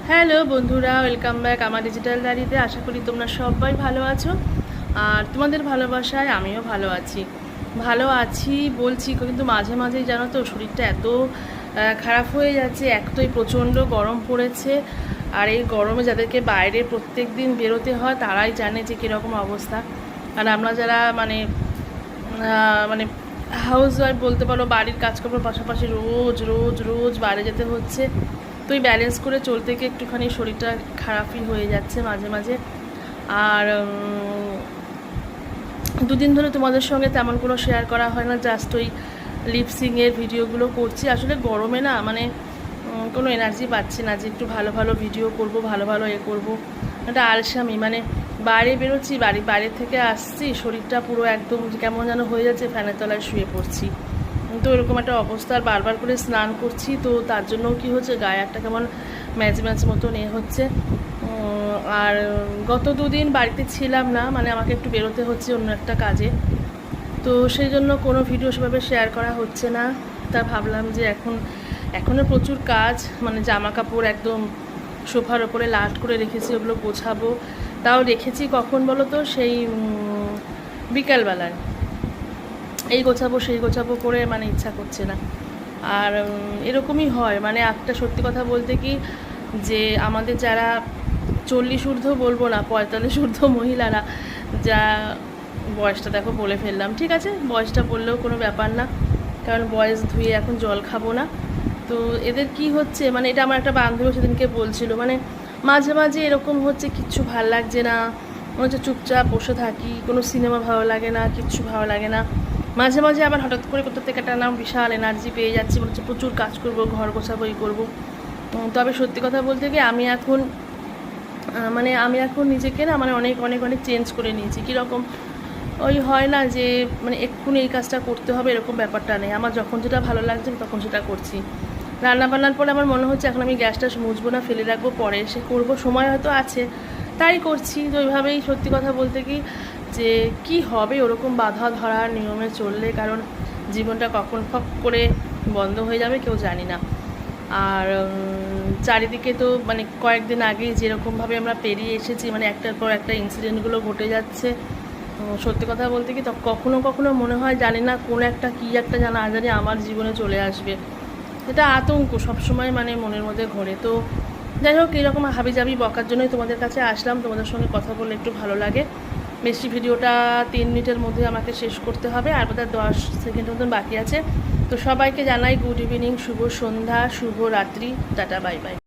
Hello বন্ধুরা, welcome back আমার digital ডায়েরিতে। আশা করি তোমরা সবাই ভালো আছো, আর তোমাদের ভালোবাসায় আমিও ভালো আছি বলছি, কিন্তু মাঝে মাঝেই জানো তো শরীরটা এত খারাপ হয়ে যাচ্ছে। এক তো এই প্রচণ্ড গরম পড়েছে, আর এই গরমে যাদেরকে বাইরে প্রত্যেক দিন বেরোতে হয় তারাই জানে যে কীরকম অবস্থা। আর আমরা যারা মানে মানে হাউস ওয়াইফ বলতে পারো, বাড়ির কাজকর্মের পাশাপাশি রোজ রোজ রোজ বাইরে যেতে হচ্ছে, তো এই ব্যালেন্স করে চলতে গিয়ে একটুখানি শরীরটা খারাপই হয়ে যাচ্ছে মাঝে মাঝে। আর দুদিন ধরে তোমাদের সঙ্গে তেমন কোনো শেয়ার করা হয় না, জাস্ট ওই লিপসিংয়ের ভিডিওগুলো করছি। আসলে গরমে না মানে কোনো এনার্জি পাচ্ছি না যে একটু ভালো ভালো ভিডিও করব, ভালো ভালো করবো। একটা আলসামি, মানে বাইরে বেরোচ্ছি, বাইরে থেকে আসছি, শরীরটা পুরো একদম কেমন যেন হয়ে যাচ্ছে, ফ্যানের তলায় শুয়ে পড়ছি। তো এরকম একটা অবস্থা, আর বারবার করে স্নান করছি, তো তার জন্য কি হচ্ছে, গায়ে একটা কেমন ম্যাচ মতন হচ্ছে। আর গত দুদিন বাড়িতে ছিলাম না, মানে আমাকে একটু বেরোতে হচ্ছে অন্য একটা কাজে, তো সেই জন্য কোনো ভিডিও সেভাবে শেয়ার করা হচ্ছে না। তা ভাবলাম যে এখনও প্রচুর কাজ, মানে জামা কাপড় একদম সোফার ওপরে লাট করে রেখেছি, ওগুলো গোছাবো। তাও রেখেছি কখন বলো তো, সেই বিকালবেলায়। এই গোছাবো সেই গোছাবো করে মানে ইচ্ছা করছে না। আর এরকমই হয়, মানে একটা সত্যি কথা বলতে কি, যে আমাদের যারা 40 ঊর্ধ্ব বলবো না, 45 ঊর্ধ্ব মহিলারা, যা বয়সটা দেখো বলে ফেললাম, ঠিক আছে বয়সটা বললেও কোনো ব্যাপার না, কারণ বয়স ধুয়ে এখন জল খাবো না। তো এদের কি হচ্ছে, মানে এটা আমার একটা বান্ধবী সেদিনকে বলছিল, মানে মাঝে মাঝে এরকম হচ্ছে, কিচ্ছু ভাল লাগছে না, মনে হচ্ছে চুপচাপ বসে থাকি, কোনো সিনেমা ভালো লাগে না, কিচ্ছু ভালো লাগে না। মাঝে মাঝে আবার হঠাৎ করে কোথা থেকে একটা নাম বিশাল এনার্জি পেয়ে যাচ্ছি, মনে হচ্ছে প্রচুর কাজ করব, ঘর গোছাবো, এই করবো। তবে সত্যি কথা বলতে গিয়ে আমি এখন নিজেকে না মানে অনেক অনেক অনেক চেঞ্জ করে নিয়েছি। কীরকম, ওই হয় না যে মানে এক্ষুনি এই কাজটা করতে হবে, এরকম ব্যাপারটা নেই। আমার যখন যেটা ভালো লাগছে তখন সেটা করছি। রান্নাবান্নার পরে আমার মনে হচ্ছে এখন আমি গ্যাসটা মুছবো না, ফেলে রাখবো, পরে এসে করবো, সময় হয়তো আছে, তাই করছি। তো ওইভাবেই সত্যি কথা বলতে যে কি হবে ওরকম বাধা ধরার নিয়মে চললে, কারণ জীবনটা কখন ফক করে বন্ধ হয়ে যাবে কেউ জানি না। আর চারিদিকে তো মানে কয়েকদিন আগেই যেরকমভাবে আমরা পেরিয়ে এসেছি, মানে একটার পর একটা ইনসিডেন্টগুলো ঘটে যাচ্ছে। সত্যি কথা বলতে কি, তো কখনো কখনো মনে হয় জানি না কোন একটা কী একটা জানা আজানি আমার জীবনে চলে আসবে, এটা আতঙ্ক সবসময় মানে মনের মধ্যে ঘোরে। তো যাই হোক, এরকম হাবিজাবি বকার জন্যই তোমাদের কাছে আসলাম, তোমাদের সঙ্গে কথা বললে একটু ভালো লাগে। বেশি ভিডিওটা 3 মিনিটের মধ্যে আমাকে শেষ করতে হবে, আর বোধহয় 10 সেকেন্ড মতন বাকি আছে। তো সবাইকে জানাই গুড ইভিনিং, শুভ সন্ধ্যা, শুভ রাত্রি, টাটা, বাই বাই।